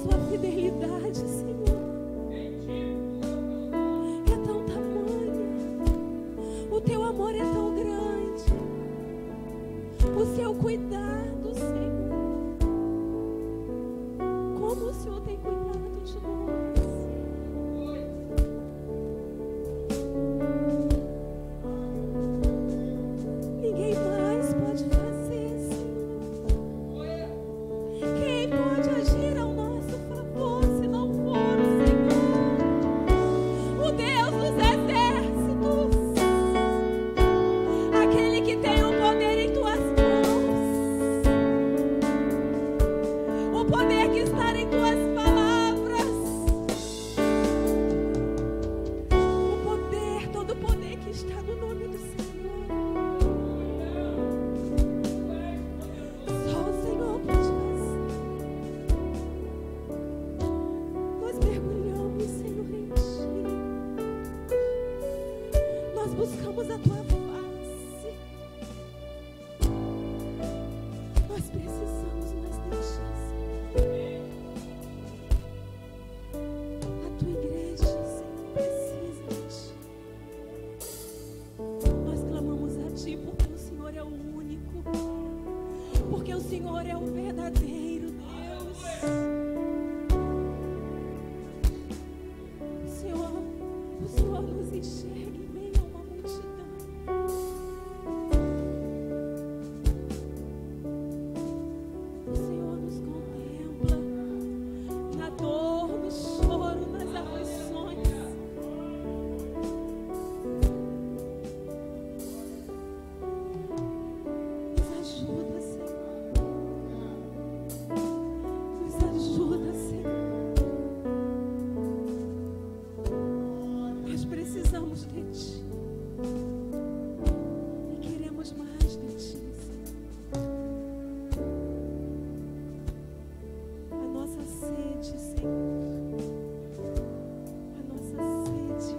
sua fidelidade, Senhor, é tão tamanha. O teu amor é tão grande. O seu cuidado, Senhor. Como o Senhor tem cuidado de nós. Ninguém mais pode fazer, Senhor. Quem pode agir ao nosso favor se não for o Senhor, o Deus dos exércitos, aquele que tem o poder em tuas mãos, o poder que está em tuas palavras, o poder, todo o poder que está no nome do Senhor. Só o Senhor pode fazer. Nós mergulhamos, Senhor, em Ti. Nós buscamos a Tua face. Nós precisamos mais de Ti, Senhor. A Tua igreja, Senhor, precisa de Ti. Nós clamamos a Ti porque o Senhor é o único, porque o Senhor é o verdadeiro Deus. O Senhor nos enxerga em meio a uma multidão. O Senhor nos contempla na dor, no choro, nas aflições. Nos ajuda, Senhor. Nos ajuda, Senhor. Nós precisamos de Ti. E queremos mais de Ti, Senhor. A nossa sede, Senhor. A nossa sede.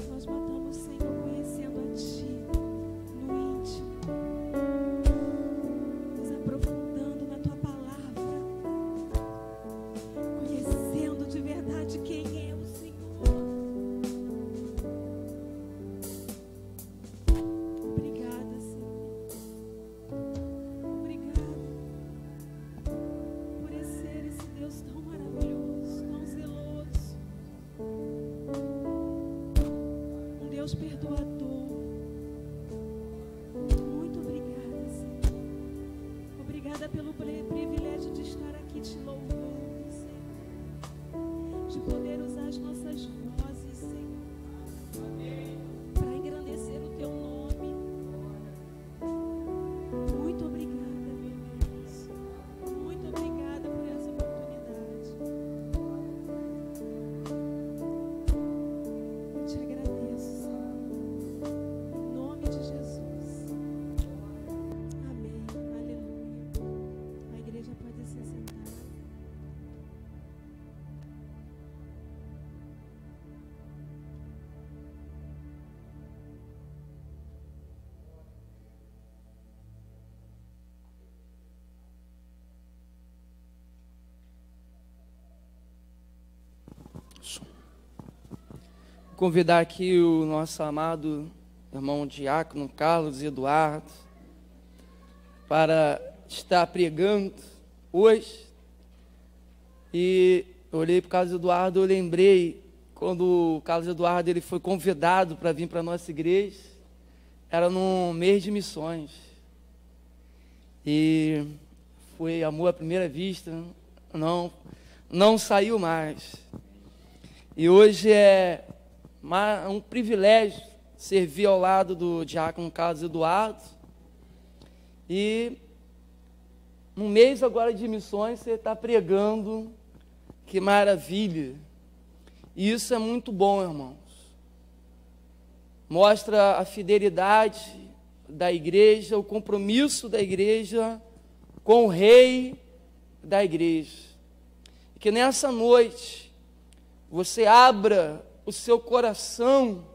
Nós matamos, Senhor, conhecendo a Ti no íntimo. Nos aprofundando na Tua palavra. Conhecendo de verdade quem é o Senhor. Obrigada, Senhor. Obrigada por ser esse Deus tão maravilhoso, tão zeloso. Um Deus perdoador. Muito obrigada, Senhor. Obrigada pelo privilégio de estar aqui te louvando, Senhor. De poder usar as nossas vozes, Senhor, para engrandecer o Teu nome. Muito obrigada, meu Deus. Muito obrigada por essa oportunidade. Eu te agradeço, Senhor. Em nome de Jesus. Amém. Aleluia. A igreja pode se sentar. Convidar aqui o nosso amado irmão diácono Carlos Eduardo para estar pregando hoje. E eu olhei para o Carlos Eduardo, eu lembrei quando o Carlos Eduardo ele foi convidado para vir para a nossa igreja, era no mês de missões. E foi amor à primeira vista, não saiu mais. E hoje é um privilégio servir ao lado do diácono Carlos Eduardo. E no mês agora de missões você está pregando, que maravilha. E isso é muito bom, irmãos. Mostra a fidelidade da igreja, o compromisso da igreja com o rei da igreja. E que nessa noite você abra o seu coração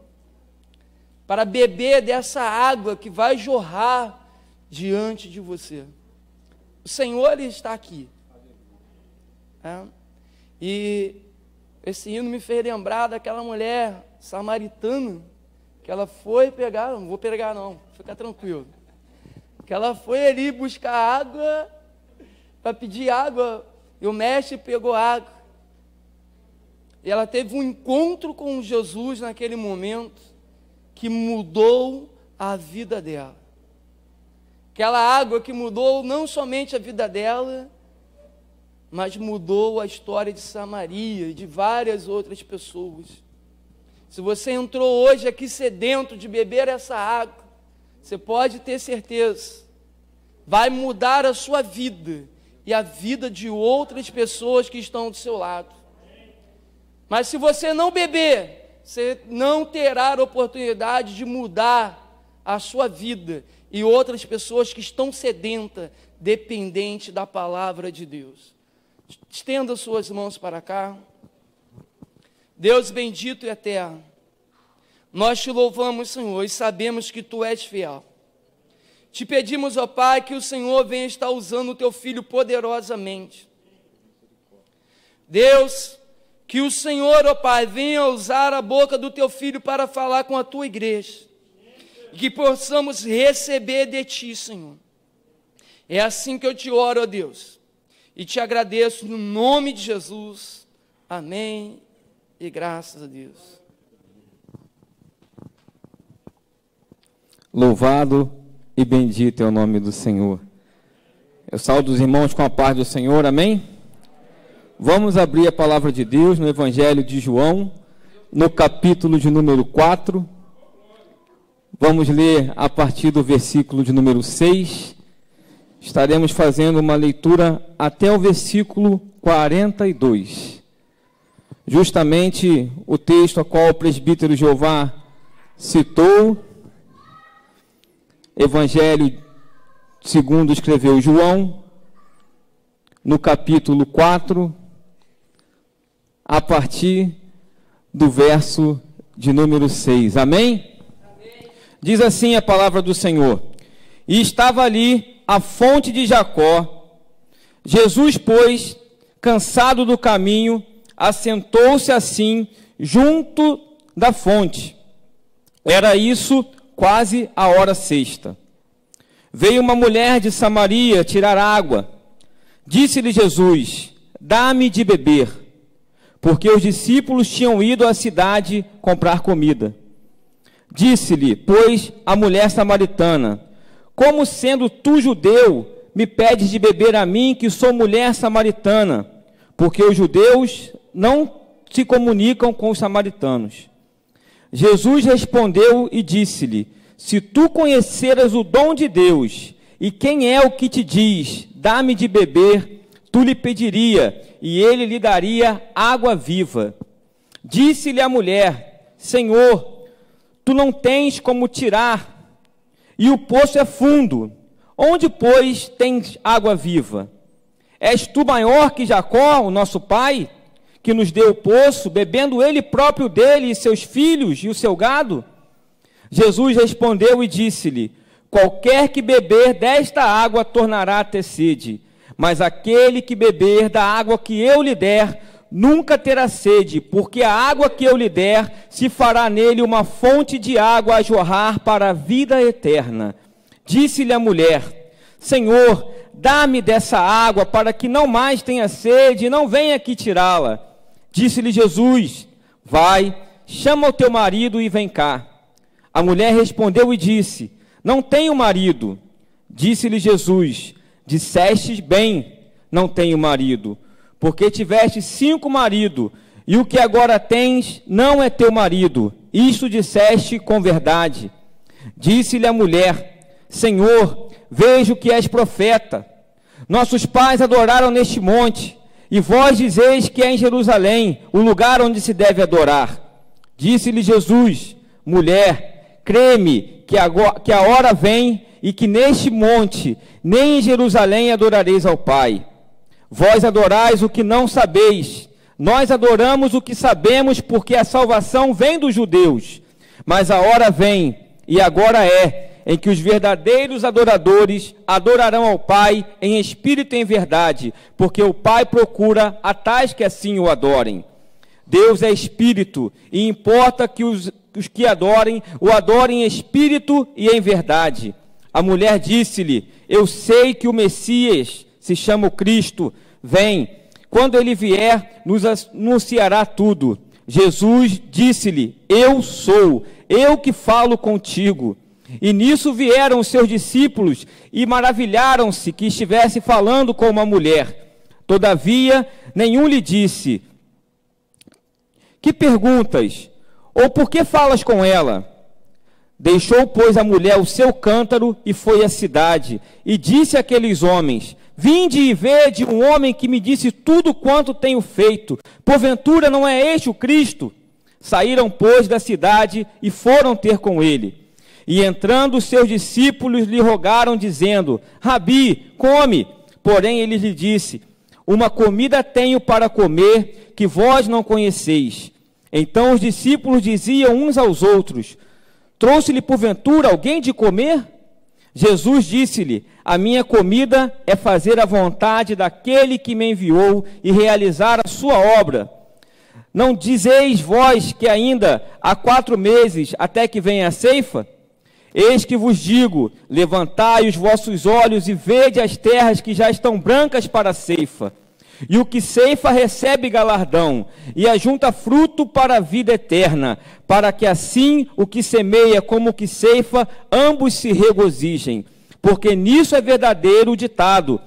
para beber dessa água que vai jorrar diante de você. o Senhor, Ele está aqui. E esse hino me fez lembrar daquela mulher samaritana, que ela foi pegar, não vou pegar não, fica tranquilo, que ela foi ali buscar água, para pedir água, e o mestre pegou água, e ela teve um encontro com Jesus naquele momento, que mudou a vida dela, aquela água que mudou não somente a vida dela, mas mudou a história de Samaria e de várias outras pessoas. Se você entrou hoje aqui sedento de beber essa água, você pode ter certeza, vai mudar a sua vida e a vida de outras pessoas que estão do seu lado. Mas se você não beber, você não terá a oportunidade de mudar a sua vida e outras pessoas que estão sedentas, dependentes da palavra de Deus. Estenda suas mãos para cá. Deus bendito e eterno, nós te louvamos, Senhor, e sabemos que Tu és fiel. Te pedimos, ó Pai, que o Senhor venha estar usando o Teu Filho poderosamente. Deus, que o Senhor, ó Pai, venha usar a boca do Teu Filho para falar com a Tua igreja, e que possamos receber de Ti, Senhor. É assim que eu te oro, ó Deus, e te agradeço no nome de Jesus. Amém. E graças a Deus. Louvado e bendito é o nome do Senhor. Eu saúdo os irmãos com a paz do Senhor, amém? Vamos abrir a palavra de Deus no Evangelho de João, no capítulo de número 4. Vamos ler a partir do versículo de número 6. Estaremos fazendo uma leitura até o versículo 42. Justamente o texto a qual o presbítero Jeová citou, Evangelho segundo escreveu João, no capítulo 4, a partir do verso de número 6. Amém? Amém. Diz assim a palavra do Senhor: E estava ali a fonte de Jacó. Jesus, pois, cansado do caminho, assentou-se assim junto da fonte. Era isso quase a hora sexta. Veio uma mulher de Samaria tirar água. Disse-lhe Jesus: Dá-me de beber, porque os discípulos tinham ido à cidade comprar comida. Disse-lhe, pois, a mulher samaritana: Como sendo tu judeu, me pedes de beber a mim, que sou mulher samaritana? Porque os judeus não se comunicam com os samaritanos. Jesus respondeu e disse-lhe: Se tu conheceras o dom de Deus, e quem é o que te diz, dá-me de beber, tu lhe pediria, e ele lhe daria água viva. Disse-lhe a mulher: Senhor, tu não tens como tirar, e o poço é fundo. Onde, pois, tens água viva? És tu maior que Jacó, o nosso pai, que nos deu o poço, bebendo ele próprio dele e seus filhos e o seu gado? Jesus respondeu e disse-lhe: Qualquer que beber desta água tornará a ter sede, mas aquele que beber da água que eu lhe der, nunca terá sede, porque a água que eu lhe der se fará nele uma fonte de água a jorrar para a vida eterna. Disse-lhe a mulher: Senhor, dá-me dessa água para que não mais tenha sede e não venha aqui tirá-la. Disse-lhe Jesus: Vai, chama o teu marido e vem cá. A mulher respondeu e disse: Não tenho marido. Disse-lhe Jesus: Dissestes bem, não tenho marido, porque tiveste 5 maridos, e o que agora tens não é teu marido. Isto disseste com verdade. Disse-lhe a mulher: Senhor, vejo que és profeta. Nossos pais adoraram neste monte, e vós dizeis que é em Jerusalém o lugar onde se deve adorar. Disse-lhe Jesus: Mulher, crê-me que a hora vem e que neste monte, nem em Jerusalém adorareis ao Pai. Vós adorais o que não sabeis, nós adoramos o que sabemos, porque a salvação vem dos judeus. Mas a hora vem, e agora é, em que os verdadeiros adoradores adorarão ao Pai em espírito e em verdade, porque o Pai procura a tais que assim o adorem. Deus é espírito, e importa que os que adorem, o adorem em espírito e em verdade. A mulher disse-lhe: eu sei que o Messias se chama o Cristo, vem. Quando ele vier, nos anunciará tudo. Jesus disse-lhe: eu sou, eu que falo contigo. E nisso vieram os seus discípulos e maravilharam-se que estivesse falando com uma mulher. Todavia, nenhum lhe disse: que perguntas? Ou por que falas com ela? Deixou, pois, a mulher o seu cântaro e foi à cidade, e disse àqueles homens: vinde e vede um homem que me disse tudo quanto tenho feito. Porventura não é este o Cristo? Saíram, pois, da cidade e foram ter com ele. E entrando os seus discípulos lhe rogaram, dizendo: Rabi, come. Porém ele lhe disse: uma comida tenho para comer, que vós não conheceis. Então os discípulos diziam uns aos outros: trouxe-lhe porventura alguém de comer? Jesus disse-lhe: a minha comida é fazer a vontade daquele que me enviou e realizar a sua obra. Não dizeis vós que ainda há 4 meses até que venha a ceifa? Eis que vos digo: levantai os vossos olhos e vede as terras que já estão brancas para a ceifa. E o que ceifa recebe galardão, e ajunta fruto para a vida eterna, para que assim o que semeia como o que ceifa, ambos se regozijem. Porque nisso é verdadeiro o ditado: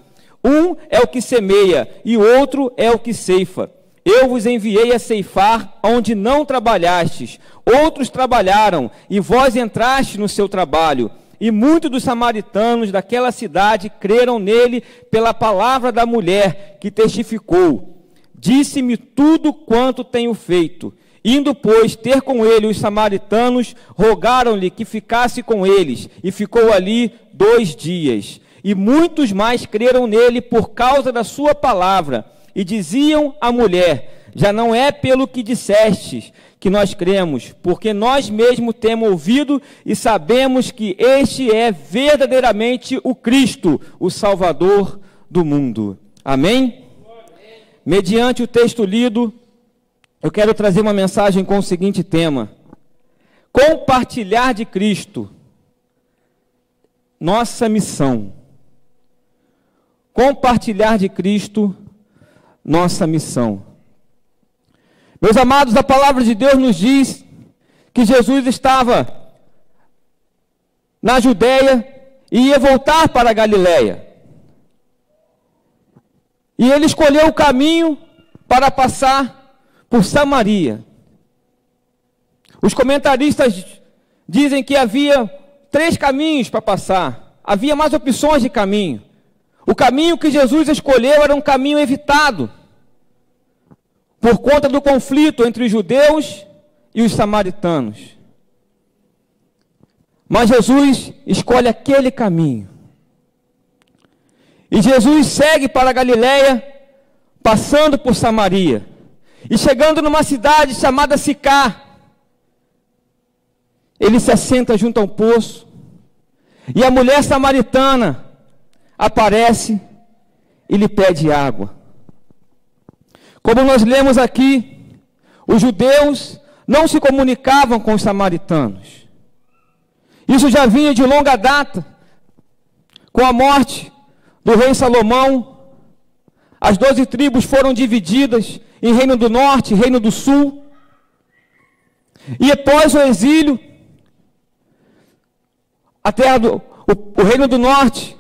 um é o que semeia, e outro é o que ceifa. Eu vos enviei a ceifar onde não trabalhastes, outros trabalharam, e vós entrastes no seu trabalho. E muitos dos samaritanos daquela cidade creram nele pela palavra da mulher que testificou: disse-me tudo quanto tenho feito. Indo, pois, ter com ele os samaritanos, rogaram-lhe que ficasse com eles, e ficou ali 2 dias. E muitos mais creram nele por causa da sua palavra, e diziam à mulher: já não é pelo que dissestes que nós cremos, porque nós mesmos temos ouvido e sabemos que este é verdadeiramente o Cristo, o Salvador do mundo. Amém? Mediante o texto lido, eu quero trazer uma mensagem com o seguinte tema: compartilhar de Cristo, nossa missão. Compartilhar de Cristo, nossa missão. Meus amados, a palavra de Deus nos diz que Jesus estava na Judeia e ia voltar para a Galileia. E ele escolheu o caminho para passar por Samaria. Os comentaristas dizem que havia 3 caminhos para passar. Havia mais opções de caminho. O caminho que Jesus escolheu era um caminho evitado, por conta do conflito entre os judeus e os samaritanos. Mas Jesus escolhe aquele caminho. E Jesus segue para a Galileia, passando por Samaria. E chegando numa cidade chamada Sicar, ele se assenta junto a um poço. E a mulher samaritana aparece e lhe pede água. Como nós lemos aqui, os judeus não se comunicavam com os samaritanos. Isso já vinha de longa data. Com a morte do rei Salomão, as 12 tribos foram divididas em Reino do Norte e Reino do Sul. E após o exílio, o Reino do Norte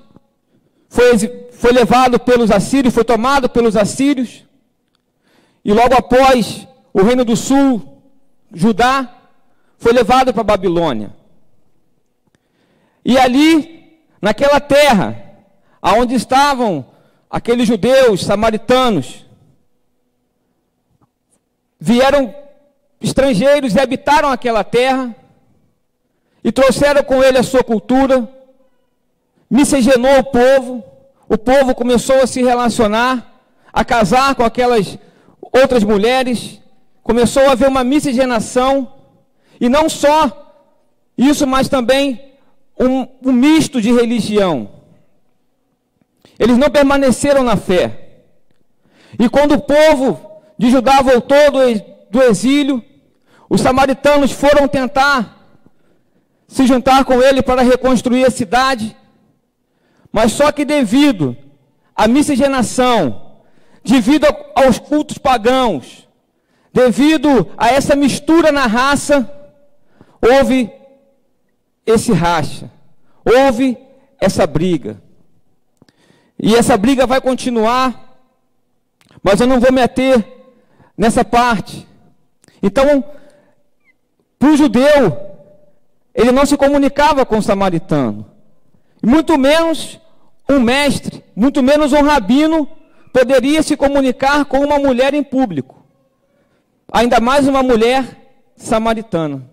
foi levado pelos assírios, foi tomado pelos assírios. E logo após, o Reino do Sul, Judá, foi levado para a Babilônia. E ali, naquela terra, aonde estavam aqueles judeus samaritanos, vieram estrangeiros e habitaram aquela terra, e trouxeram com ele a sua cultura, miscigenou o povo começou a se relacionar, a casar com aquelas outras mulheres, começou a haver uma miscigenação, e não só isso, mas também um misto de religião. Eles não permaneceram na fé. E quando o povo de Judá voltou do exílio, os samaritanos foram tentar se juntar com ele para reconstruir a cidade, mas só que devido à miscigenação, devido aos cultos pagãos, devido a essa mistura na raça, houve esse racha, houve essa briga. E essa briga vai continuar, mas eu não vou me ater nessa parte. Então, para o judeu, ele não se comunicava com o samaritano. Muito menos um mestre, muito menos um rabino poderia se comunicar com uma mulher em público. Ainda mais uma mulher samaritana.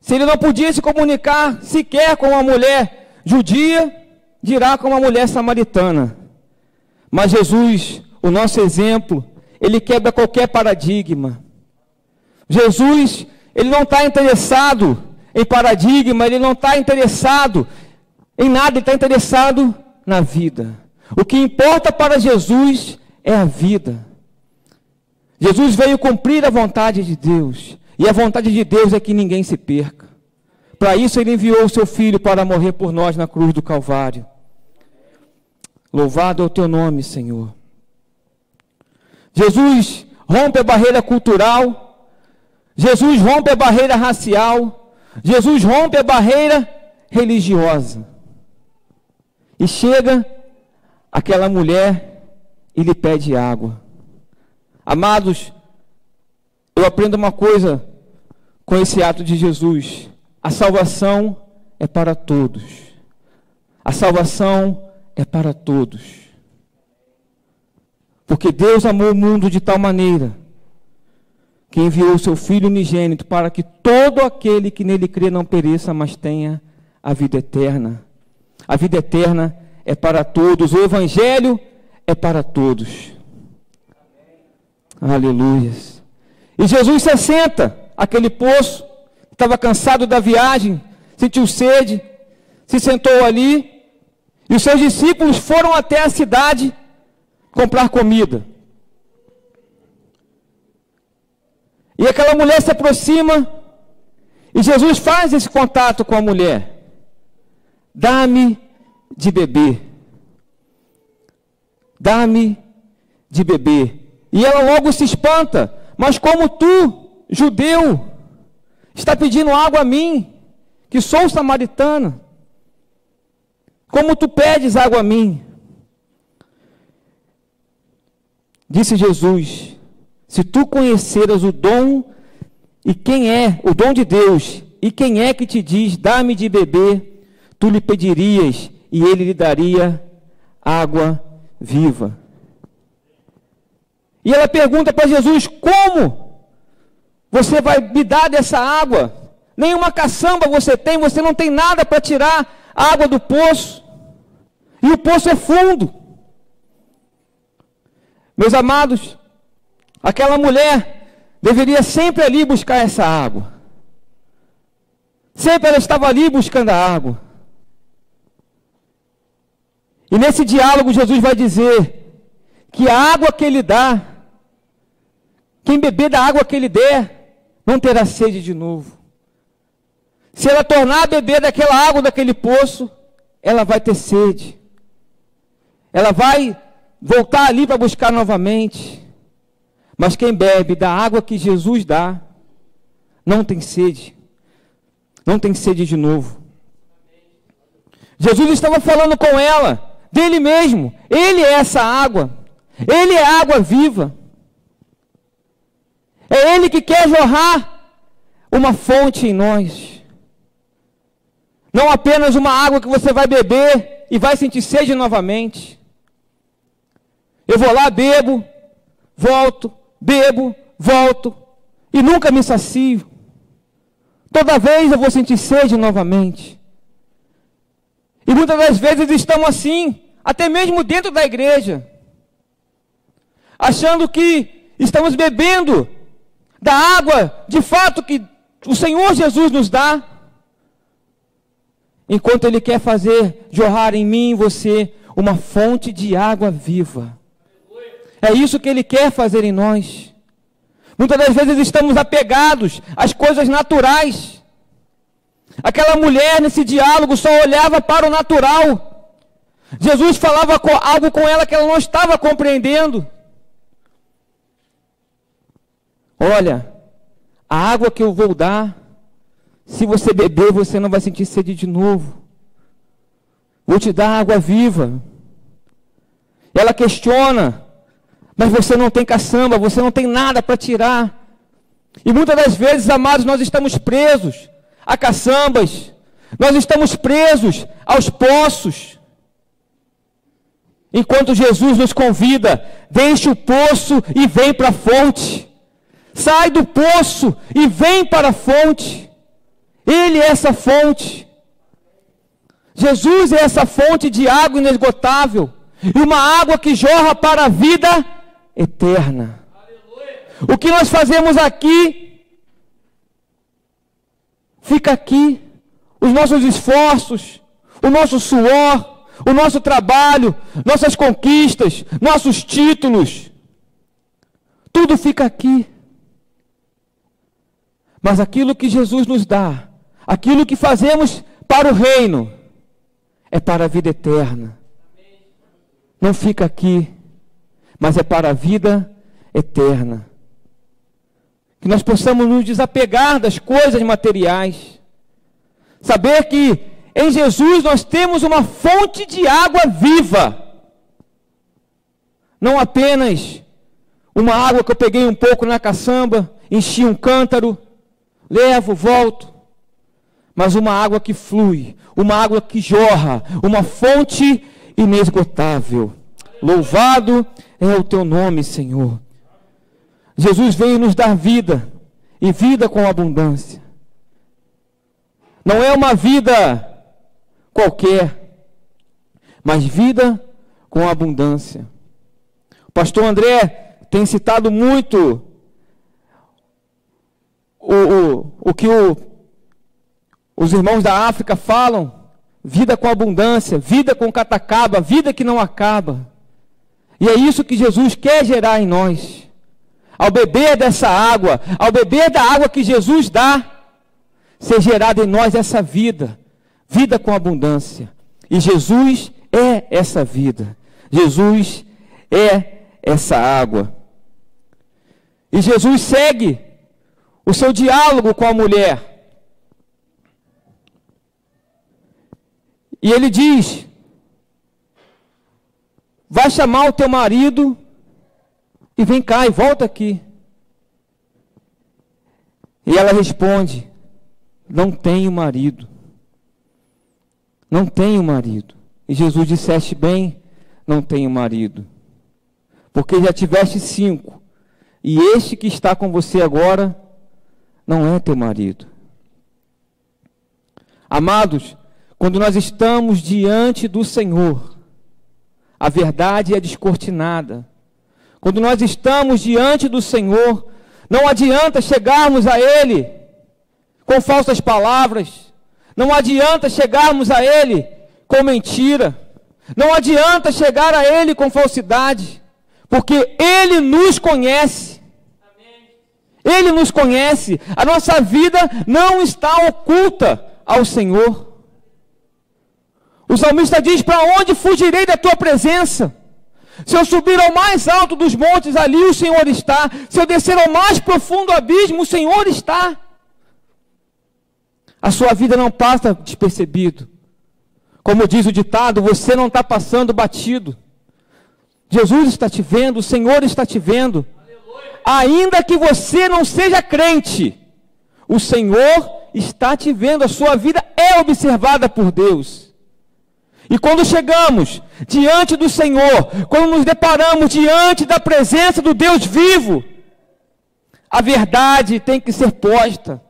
Se ele não podia se comunicar sequer com uma mulher judia, dirá com uma mulher samaritana. Mas Jesus, o nosso exemplo, ele quebra qualquer paradigma. Jesus, ele não está interessado em paradigma, ele não está interessado em nada, ele está interessado na vida. O que importa para Jesus é a vida. Jesus veio cumprir a vontade de Deus, e a vontade de Deus é que ninguém se perca. Para isso ele enviou o seu Filho para morrer por nós na cruz do Calvário. Louvado é o teu nome, Senhor. Jesus rompe a barreira cultural, Jesus rompe a barreira racial, Jesus rompe a barreira religiosa. E chega aquela mulher e lhe pede água. Amados, eu aprendo uma coisa com esse ato de Jesus. A salvação é para todos. A salvação é para todos. Porque Deus amou o mundo de tal maneira que enviou o seu Filho unigênito para que todo aquele que nele crê não pereça, mas tenha a vida eterna. A vida eterna é para todos. O Evangelho é para todos. Aleluia. E Jesus se senta àquele poço, estava cansado da viagem, sentiu sede, se sentou ali, e os seus discípulos foram até a cidade comprar comida. E aquela mulher se aproxima, e Jesus faz esse contato com a mulher. Dá-me de beber. Dá-me de beber. E ela logo se espanta. Mas como tu, judeu, está pedindo água a mim, que sou samaritana? Como tu pedes água a mim? Disse Jesus: se tu conheceras o dom, e quem é o dom de Deus, e quem é que te diz, dá-me de beber, tu lhe pedirias, e ele lhe daria água viva. E ela pergunta para Jesus: como você vai me dar dessa água? Nenhuma caçamba você não tem nada para tirar a água do poço, e o poço é fundo. Meus amados, aquela mulher deveria sempre ali buscar essa água. Sempre ela estava ali buscando a água. E nesse diálogo Jesus vai dizer que a água que ele dá, quem beber da água que ele der, não terá sede de novo. Se ela tornar a beber daquela água, daquele poço, ela vai ter sede. Ela vai voltar ali para buscar novamente. Mas quem bebe da água que Jesus dá, não tem sede. Não tem sede de novo. Jesus estava falando com ela, dele mesmo. Ele é essa água. Ele é a água viva. É Ele que quer jorrar uma fonte em nós. Não apenas uma água que você vai beber e vai sentir sede novamente. Eu vou lá, bebo, volto, e nunca me sacio. Toda vez eu vou sentir sede novamente. E muitas das vezes estamos assim, até mesmo dentro da igreja, achando que estamos bebendo da água, de fato, que o Senhor Jesus nos dá. enquanto Ele quer fazer jorrar em mim e em você uma fonte de água viva. É isso que Ele quer fazer em nós. Muitas das vezes estamos apegados às coisas naturais. Aquela mulher nesse diálogo só olhava para o natural. Jesus falava algo com ela que ela não estava compreendendo. Olha, a água que eu vou dar, se você beber, você não vai sentir sede de novo. Vou te dar água viva. Ela questiona, mas você não tem caçamba, você não tem nada para tirar. E muitas das vezes, amados, nós estamos presos a caçambas, nós estamos presos aos poços. Enquanto Jesus nos convida, deixe o poço e vem para a fonte. Sai do poço e vem para a fonte. Ele é essa fonte. Jesus é essa fonte de água inesgotável. E uma água que jorra para a vida eterna. O que nós fazemos aqui, fica aqui. Os nossos esforços, o nosso suor, o nosso trabalho, nossas conquistas, nossos títulos, tudo fica aqui. Mas aquilo que Jesus nos dá, aquilo que fazemos para o reino, é para a vida eterna. Não fica aqui, mas é para a vida eterna. Que nós possamos nos desapegar das coisas materiais. Saber que em Jesus nós temos uma fonte de água viva. Não apenas uma água que eu peguei um pouco na caçamba, enchi um cântaro, levo, volto. Mas uma água que flui, uma água que jorra, uma fonte inesgotável. Louvado é o teu nome, Senhor. Jesus veio nos dar vida, e vida com abundância. Não é uma vida qualquer, mas vida com abundância. O pastor André tem citado muito o que os irmãos da África falam: vida com abundância, vida com catacaba, vida que não acaba. E é isso que Jesus quer gerar em nós. Ao beber dessa água, ao beber da água que Jesus dá, ser gerada em nós essa vida, vida com abundância. E Jesus é essa vida. Jesus é essa água. E Jesus segue o seu diálogo com a mulher. E ele diz: vai chamar o teu marido e vem cá e volta aqui. E ela responde: não tenho marido. Não tenho marido. E Jesus disseste bem: não tenho marido. Porque já tiveste 5. E este que está com você agora não é teu marido. Amados, quando nós estamos diante do Senhor, a verdade é descortinada. Quando nós estamos diante do Senhor, não adianta chegarmos a Ele com falsas palavras. Não adianta chegarmos a Ele com mentira. Não adianta chegar a Ele com falsidade. Porque Ele nos conhece. Ele nos conhece. A nossa vida não está oculta ao Senhor. O salmista diz: para onde fugirei da tua presença? Se eu subir ao mais alto dos montes, ali o Senhor está. Se eu descer ao mais profundo abismo, o Senhor está. A sua vida não passa despercebido. Como diz o ditado, você não está passando batido. Jesus está te vendo, o Senhor está te vendo. Aleluia. Ainda que você não seja crente, o Senhor está te vendo. A sua vida é observada por Deus. E quando chegamos diante do Senhor, quando nos deparamos diante da presença do Deus vivo, a verdade tem que ser posta.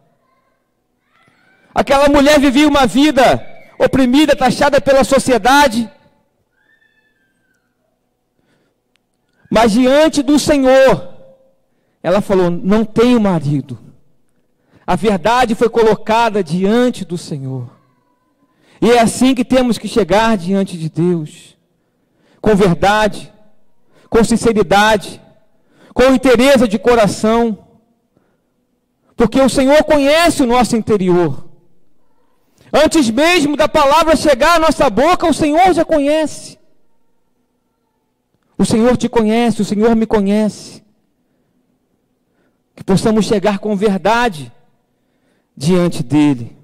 Aquela mulher vivia uma vida oprimida, taxada pela sociedade. Mas diante do Senhor, ela falou: não tenho marido. A verdade foi colocada diante do Senhor. E é assim que temos que chegar diante de Deus, com verdade, com sinceridade, com inteireza de coração, porque o Senhor conhece o nosso interior. Antes mesmo da palavra chegar à nossa boca, o Senhor já conhece. O Senhor te conhece, o Senhor me conhece. Que possamos chegar com verdade diante dEle.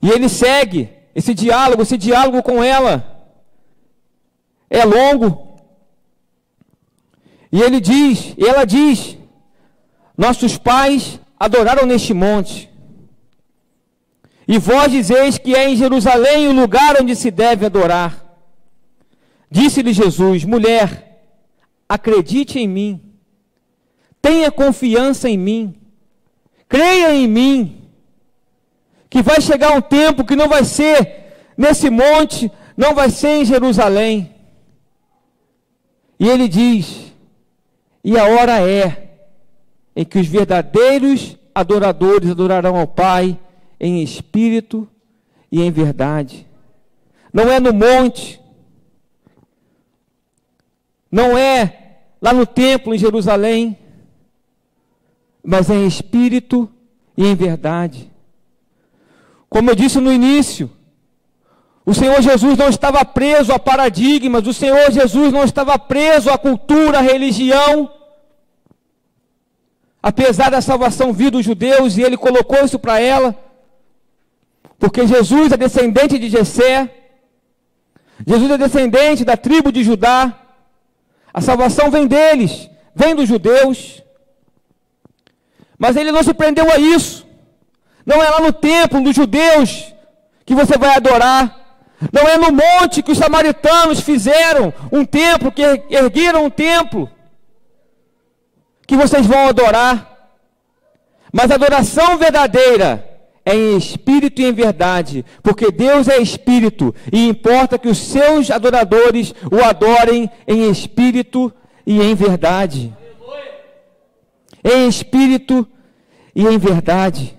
E ele segue esse diálogo com ela é longo. E ela diz: nossos pais adoraram neste monte, e vós dizeis que é em Jerusalém o lugar onde se deve adorar. Disse-lhe Jesus: mulher, acredite em mim, tenha confiança em mim, creia em mim, que vai chegar um tempo que não vai ser nesse monte, não vai ser em Jerusalém. E ele diz: e a hora é em que os verdadeiros adoradores adorarão ao Pai em espírito e em verdade. Não é no monte, não é lá no templo em Jerusalém, mas é em espírito e em verdade. Como eu disse no início, o Senhor Jesus não estava preso a paradigmas, o Senhor Jesus não estava preso à cultura, à religião. Apesar da salvação vir dos judeus, e ele colocou isso para ela, porque Jesus é descendente de Jessé, Jesus é descendente da tribo de Judá, a salvação vem deles, vem dos judeus, mas ele não se prendeu a isso. Não é lá no templo dos judeus que você vai adorar, não é no monte que os samaritanos fizeram um templo, que ergueram um templo, que vocês vão adorar. Mas a adoração verdadeira é em espírito e em verdade, porque Deus é espírito, e importa que os seus adoradores o adorem em espírito e em verdade. Em espírito e em verdade.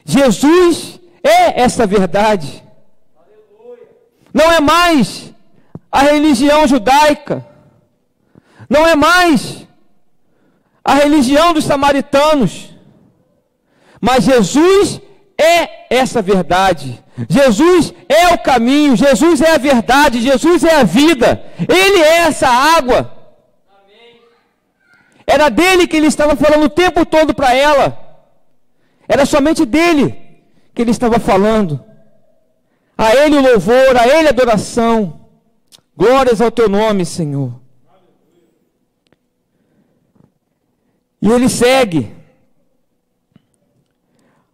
Jesus é essa verdade. Não é mais a religião judaica, não é mais a religião dos samaritanos, mas Jesus é essa verdade. Jesus é o caminho, Jesus é a verdade, Jesus é a vida, Ele é essa água. Era dele que ele estava falando o tempo todo para ela. Era somente dele que ele estava falando. A ele o louvor, a ele a adoração. Glórias ao teu nome, Senhor. E ele segue.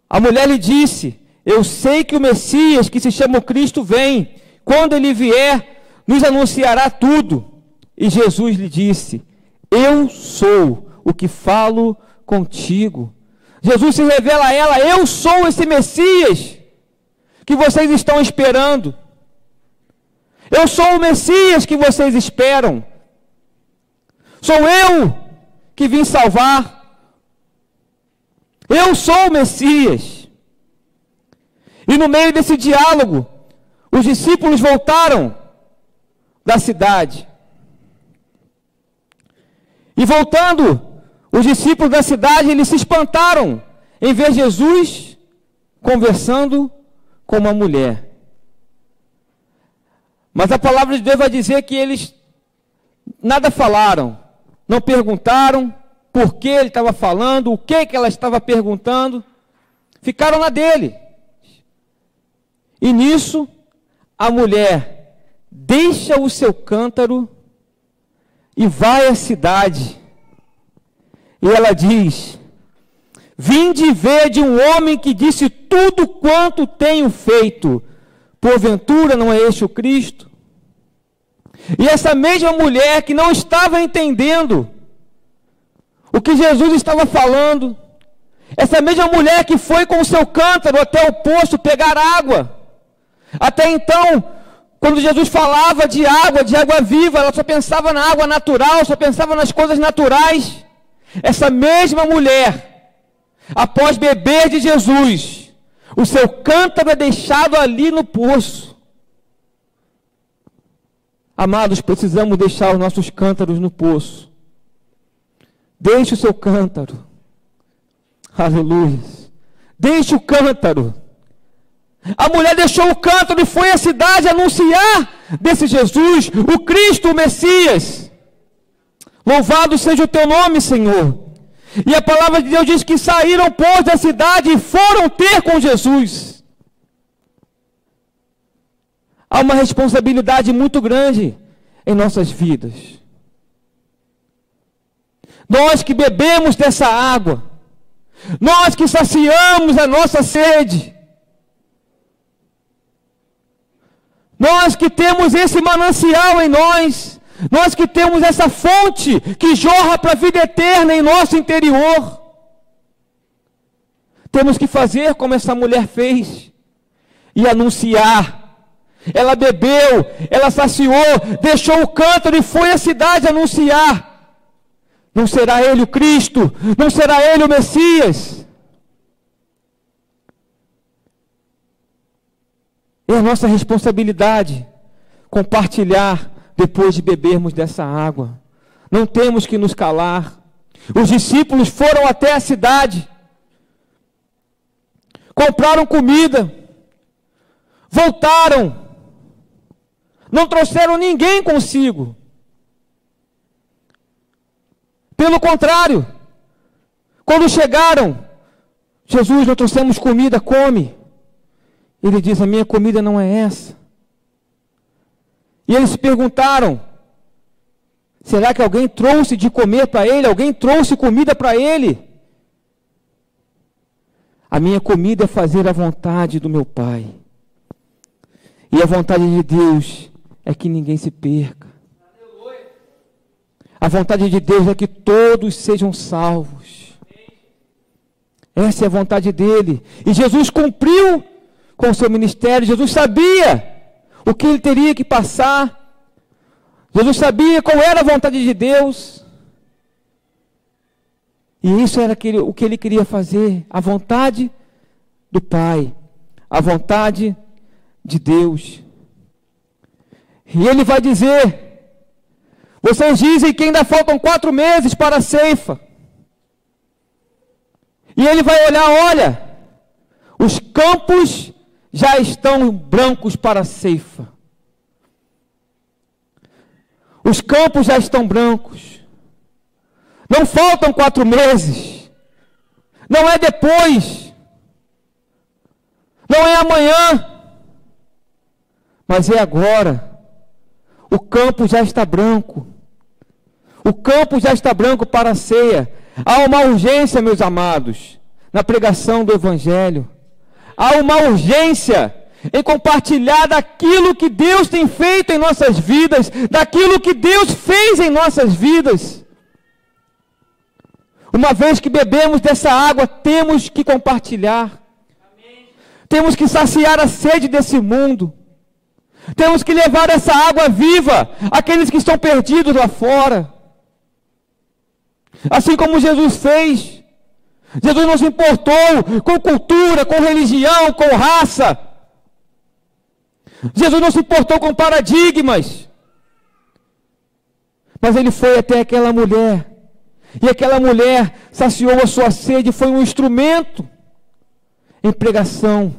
A mulher lhe disse: eu sei que o Messias, que se chama Cristo, vem. Quando ele vier, nos anunciará tudo. E Jesus lhe disse: eu sou o que falo contigo. Jesus se revela a ela: eu sou esse Messias que vocês estão esperando. Eu sou o Messias que vocês esperam. Sou eu que vim salvar. Eu sou o Messias. E no meio desse diálogo, os discípulos voltaram da cidade. E voltando, os discípulos da cidade, eles se espantaram em ver Jesus conversando com uma mulher. Mas a palavra de Deus vai dizer que eles nada falaram, não perguntaram por que ele estava falando, o que ela estava perguntando, ficaram na dele. E nisso, a mulher deixa o seu cântaro e vai à cidade. E ela diz: vinde ver de um homem que disse tudo quanto tenho feito. Porventura não é este o Cristo? E essa mesma mulher que não estava entendendo o que Jesus estava falando, essa mesma mulher que foi com o seu cântaro até o poço pegar água. Até então, quando Jesus falava de água viva, ela só pensava na água natural, só pensava nas coisas naturais. Essa mesma mulher após beber de Jesus, o seu cântaro é deixado ali no poço. Amados, precisamos deixar os nossos cântaros no poço. Deixe o seu cântaro. Aleluia. Deixe o cântaro. A mulher deixou o cântaro e foi à cidade anunciar desse Jesus, o Cristo, o Messias. Louvado seja o teu nome, Senhor. E a palavra de Deus diz que saíram, pois, da cidade e foram ter com Jesus. Há uma responsabilidade muito grande em nossas vidas. Nós que bebemos dessa água, nós que saciamos a nossa sede, nós que temos esse manancial em nós, nós que temos essa fonte que jorra para a vida eterna em nosso interior, temos que fazer como essa mulher fez e anunciar. Ela bebeu, ela saciou, deixou o cântaro e foi à cidade anunciar. Não será ele o Cristo, não será ele o Messias. É a nossa responsabilidade compartilhar depois de bebermos dessa água. Não temos que nos calar. Os discípulos foram até a cidade, compraram comida, voltaram, não trouxeram ninguém consigo. Pelo contrário, quando chegaram, Jesus, não trouxemos comida, come. Ele diz, a minha comida não é essa. E eles se perguntaram, será que alguém trouxe de comer para ele? Alguém trouxe comida para ele? A minha comida é fazer a vontade do meu Pai. E a vontade de Deus é que ninguém se perca. A vontade de Deus é que todos sejam salvos. Essa é a vontade dele. E Jesus cumpriu com o seu ministério. Jesus sabia o que ele teria que passar. Jesus sabia qual era a vontade de Deus. E isso era o que ele queria fazer. A vontade do Pai. A vontade de Deus. E ele vai dizer, vocês dizem que ainda faltam 4 meses para a ceifa. E ele vai olhar, olha, os campos já estão brancos para a ceifa. Os campos já estão brancos. Não faltam 4 meses. Não é depois. Não é amanhã. Mas é agora. O campo já está branco. O campo já está branco para a ceia. Há uma urgência, meus amados, na pregação do Evangelho. Há uma urgência em compartilhar daquilo que Deus tem feito em nossas vidas, daquilo que Deus fez em nossas vidas. Uma vez que bebemos dessa água, temos que compartilhar. Amém. Temos que saciar a sede desse mundo. Temos que levar essa água viva àqueles que estão perdidos lá fora. Assim como Jesus fez. Jesus não se importou com cultura, com religião, com raça. Jesus não se importou com paradigmas. Mas ele foi até aquela mulher. E aquela mulher saciou a sua sede, foi um instrumento em pregação.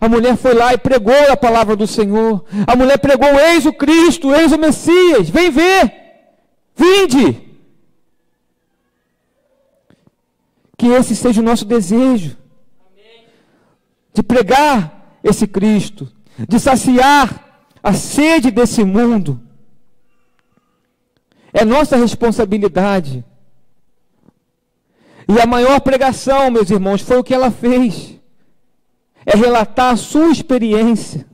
A mulher foi lá e pregou a palavra do Senhor. A mulher pregou, eis o Cristo, eis o Messias, vem ver, vinde. Que esse seja o nosso desejo. De pregar esse Cristo, de saciar a sede desse mundo. É nossa responsabilidade. E a maior pregação, meus irmãos, foi o que ela fez. É relatar a sua experiência.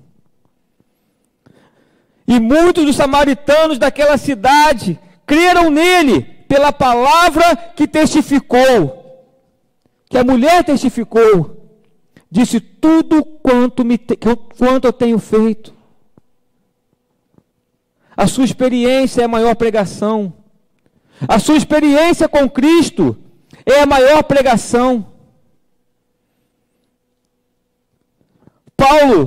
E muitos dos samaritanos daquela cidade creram nele pela palavra que testificou. Que a mulher testificou. Disse tudo quanto eu tenho feito. A sua experiência é a maior pregação. A sua experiência com Cristo é a maior pregação. Paulo,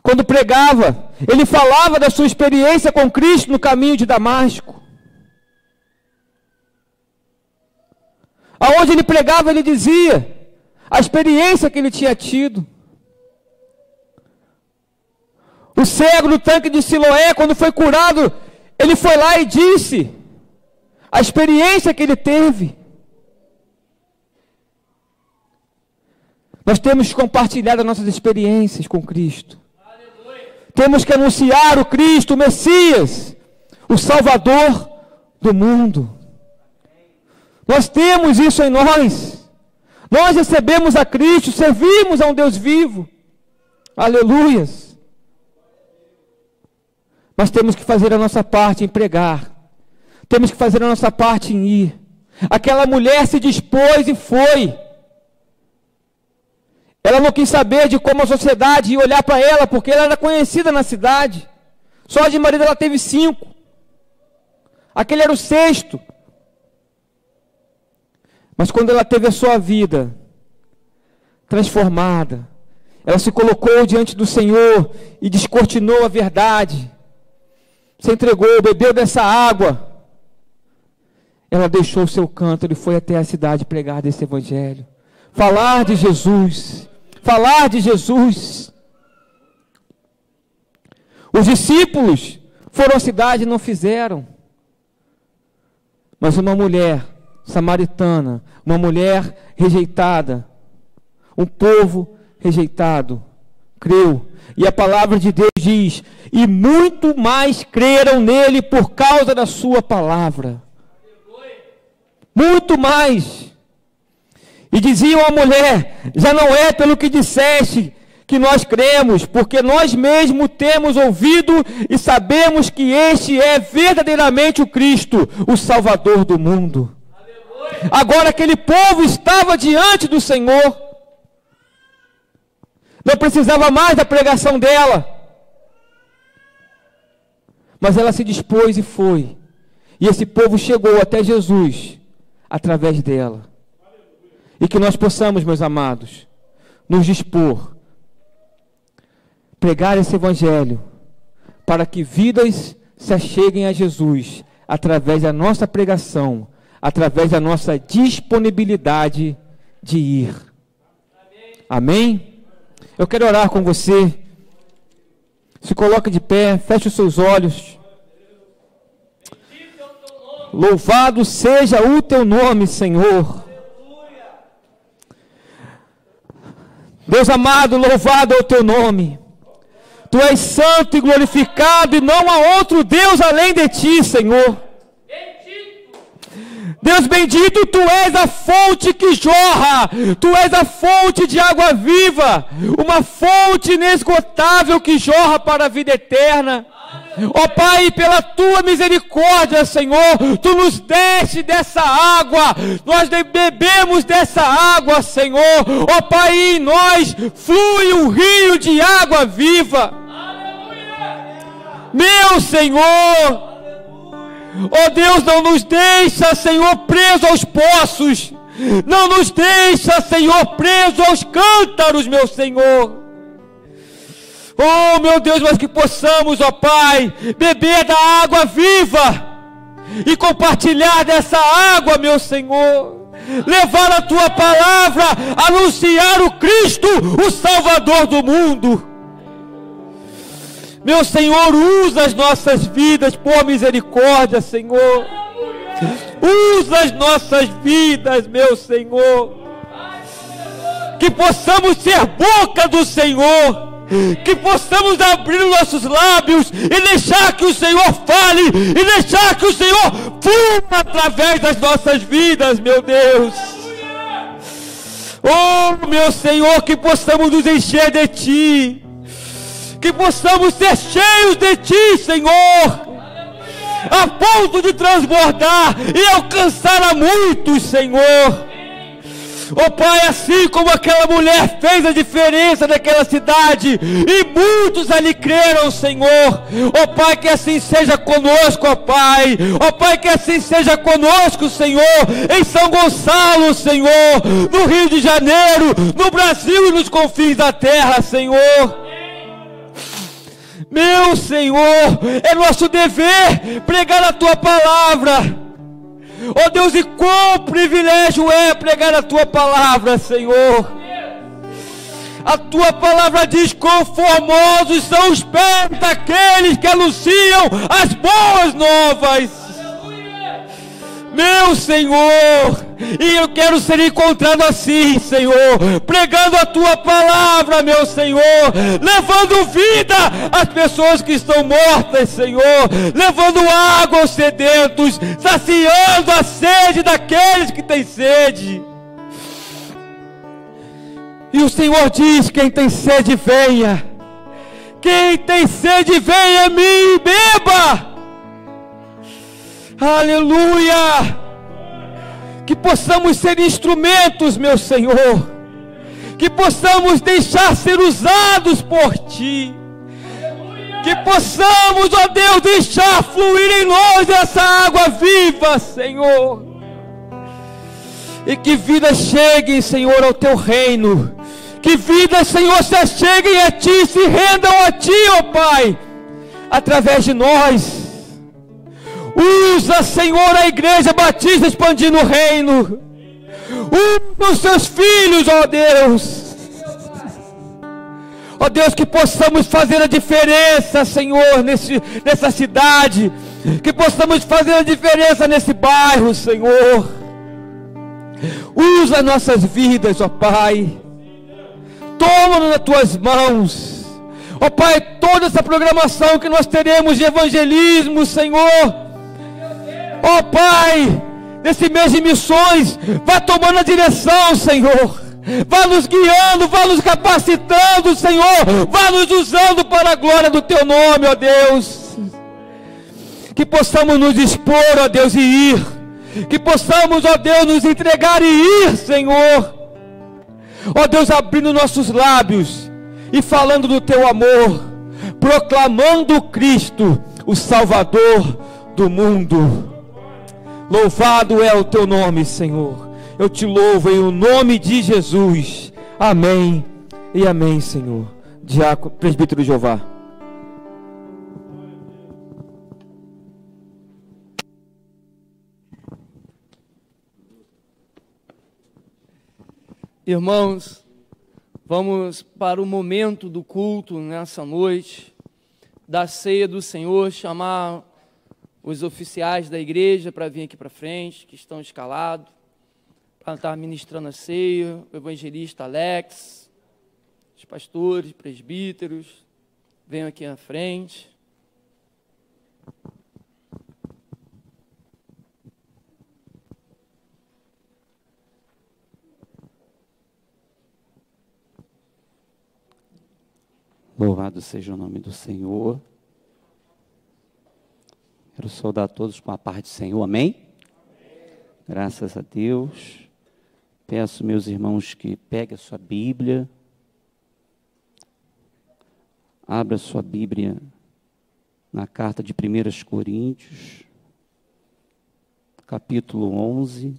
quando pregava, ele falava da sua experiência com Cristo no caminho de Damasco. Aonde ele pregava, ele dizia a experiência que ele tinha tido. O cego no tanque de Siloé, quando foi curado, ele foi lá e disse a experiência que ele teve. Nós temos que compartilhar as nossas experiências com Cristo. Aleluia. Temos que anunciar o Cristo, o Messias, o Salvador do mundo. Nós temos isso em nós. Nós recebemos a Cristo, servimos a um Deus vivo. Aleluias. Mas temos que fazer a nossa parte em pregar. Temos que fazer a nossa parte em ir. Aquela mulher se dispôs e foi. Ela não quis saber de como a sociedade ia olhar para ela, porque ela era conhecida na cidade. Só de marido ela teve 5. Aquele era o 6º. Mas quando ela teve a sua vida transformada, ela se colocou diante do Senhor e descortinou a verdade. Se entregou, bebeu dessa água. Ela deixou o seu cântaro e foi até a cidade pregar desse evangelho. Falar de Jesus. Falar de Jesus. Os discípulos foram à cidade e não fizeram. Mas uma mulher samaritana, uma mulher rejeitada, um povo rejeitado, creu. E a palavra de Deus diz: e muito mais creram nele por causa da sua palavra. Muito mais. E diziam à mulher: já não é pelo que disseste que nós cremos, porque nós mesmos temos ouvido e sabemos que este é verdadeiramente o Cristo, o Salvador do mundo. Aleluia. Agora aquele povo estava diante do Senhor, não precisava mais da pregação dela, mas ela se dispôs e foi, e esse povo chegou até Jesus através dela. E que nós possamos, meus amados, nos dispor, pregar esse evangelho, para que vidas se acheguem a Jesus, através da nossa pregação, através da nossa disponibilidade de ir. Amém? Eu quero orar com você. Se coloque de pé, feche os seus olhos. Louvado seja o teu nome, Senhor. Deus amado, louvado é o teu nome. Tu és santo e glorificado, e não há outro Deus além de ti, Senhor. Deus bendito, tu és a fonte que jorra, tu és a fonte de água viva, uma fonte inesgotável que jorra para a vida eterna. Ó Pai, pela tua misericórdia, Senhor, tu nos deste dessa água, nós bebemos dessa água, Senhor. Ó Pai, em nós flui um rio de água viva. Meu Senhor, ó Deus, não nos deixa, Senhor, preso aos poços, não nos deixa, Senhor, preso aos cântaros, meu Senhor. Oh, meu Deus, mas que possamos, ó Pai, beber da água viva e compartilhar dessa água, meu Senhor. Levar a tua palavra, anunciar o Cristo, o Salvador do mundo. Meu Senhor, usa as nossas vidas por misericórdia, Senhor. Usa as nossas vidas, meu Senhor. Que possamos ser boca do Senhor. Que possamos abrir os nossos lábios e deixar que o Senhor fale, e deixar que o Senhor flua através das nossas vidas, meu Deus. Oh, meu Senhor, que possamos nos encher de Ti, que possamos ser cheios de Ti, Senhor, a ponto de transbordar e alcançar a muitos, Senhor. Ó Pai, assim como aquela mulher fez a diferença naquela cidade, e muitos ali creram, Senhor. Ó Pai, que assim seja conosco, ó Pai. Ó Pai, que assim seja conosco, Senhor, em São Gonçalo, Senhor, no Rio de Janeiro, no Brasil e nos confins da terra, Senhor. Meu Senhor, é nosso dever pregar a Tua palavra. Ó Deus, e quão privilégio é pregar a Tua palavra, Senhor. A Tua palavra diz: quão formosos são os pés daqueles que anunciam as boas novas. Meu Senhor, e eu quero ser encontrado assim, Senhor, pregando a Tua palavra, meu Senhor, levando vida às pessoas que estão mortas, Senhor, levando água aos sedentos, saciando a sede daqueles que têm sede. E o Senhor diz: quem tem sede, venha. Quem tem sede, venha a mim e beba. Aleluia! Que possamos ser instrumentos, meu Senhor, que possamos deixar ser usados por Ti, que possamos, ó Deus, deixar fluir em nós essa água viva, Senhor, e que vidas cheguem, Senhor, ao Teu reino, que vidas, Senhor, se cheguem a Ti, se rendam a Ti, ó Pai, através de nós. Usa, Senhor, a Igreja Batista expandindo o reino. Usa os Seus filhos, ó Deus. Ó Deus, que possamos fazer a diferença, Senhor, nessa cidade. Que possamos fazer a diferença nesse bairro, Senhor. Usa nossas vidas, ó Pai. Toma-nos nas Tuas mãos. Ó Pai, toda essa programação que nós teremos de evangelismo, Senhor. Ó Pai, nesse mês de missões, vá tomando a direção, Senhor, vá nos guiando, vá nos capacitando, Senhor, vá nos usando para a glória do Teu nome, ó Deus. Que possamos nos dispor, ó Deus, e ir, que possamos, ó Deus, nos entregar e ir, Senhor, ó Deus, abrindo nossos lábios e falando do Teu amor, proclamando Cristo, o Salvador do mundo. Louvado é o Teu nome, Senhor. Eu Te louvo em o nome de Jesus. Amém e amém, Senhor. Diácono, presbítero Jeová. Irmãos, vamos para o momento do culto nessa noite, da ceia do Senhor, chamar os oficiais da igreja para vir aqui para frente, que estão escalados, para estar ministrando a ceia, o evangelista Alex, os pastores, presbíteros, venham aqui à frente. Louvado seja o nome do Senhor. Quero saudar todos com a paz do Senhor, amém? Graças a Deus. Peço, meus irmãos, que peguem a sua Bíblia, abra a sua Bíblia na carta de 1 Coríntios, capítulo 11.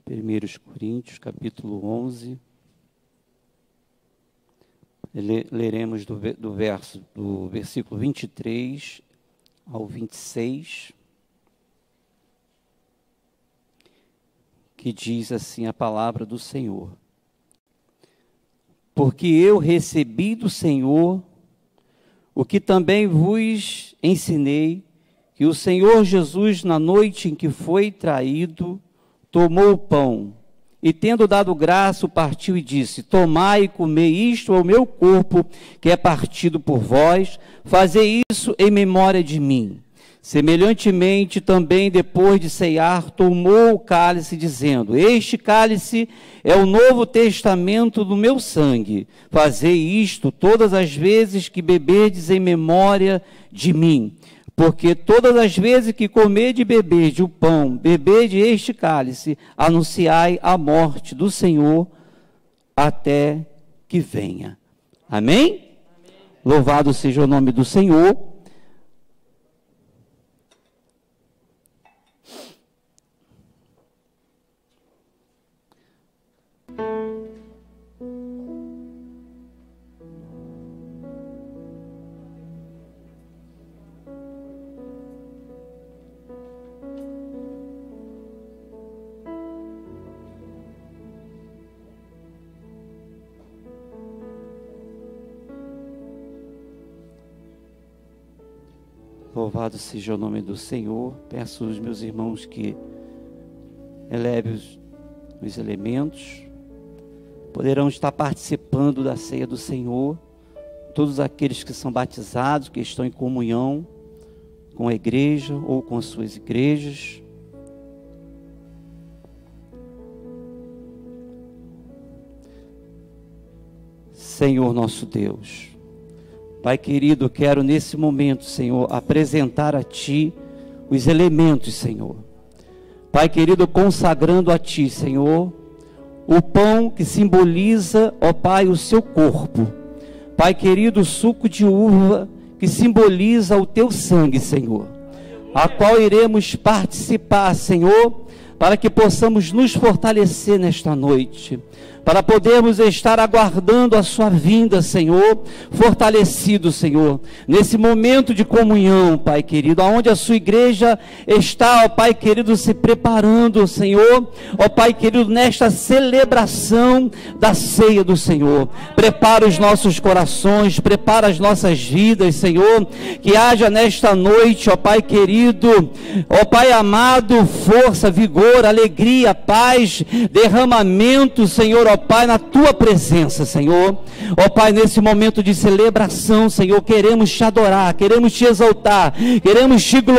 Primeiros Coríntios, capítulo 11. Leremos do versículo 23 ao 26, que diz assim a palavra do Senhor: porque eu recebi do Senhor o que também vos ensinei, que o Senhor Jesus, na noite em que foi traído, tomou o pão, e tendo dado graça, o partiu e disse: tomai e comei, isto é o meu corpo, que é partido por vós, fazei isso em memória de mim. Semelhantemente, também depois de ceiar, tomou o cálice, dizendo: este cálice é o novo testamento do meu sangue. Fazei isto todas as vezes que beberdes em memória de mim. Porque todas as vezes que comer de beber de o pão, beber de este cálice, anunciai a morte do Senhor até que venha. Amém? Amém. Louvado seja o nome do Senhor. Louvado seja o nome do Senhor. Peço aos meus irmãos que elevem os elementos. Poderão estar participando da ceia do Senhor. Todos aqueles que são batizados, que estão em comunhão com a igreja ou com as suas igrejas. Senhor nosso Deus, Pai querido, quero nesse momento, Senhor, apresentar a Ti os elementos, Senhor. Pai querido, consagrando a Ti, Senhor, o pão que simboliza, ó Pai, o Seu corpo. Pai querido, o suco de uva que simboliza o Teu sangue, Senhor, a qual iremos participar, Senhor, para que possamos nos fortalecer nesta noite, para podermos estar aguardando a sua vinda, Senhor, fortalecido, Senhor, nesse momento de comunhão, Pai querido, aonde a sua igreja está, ó Pai querido, se preparando, Senhor, ó Pai querido, nesta celebração da ceia do Senhor. Prepara os nossos corações, prepara as nossas vidas, Senhor, que haja nesta noite, ó Pai querido, ó Pai amado, força, vigor, alegria, paz, derramamento, Senhor, ó Pai, na Tua presença, Senhor. Ó Pai, nesse momento de celebração, Senhor, queremos Te adorar, queremos Te exaltar, queremos Te glorificar.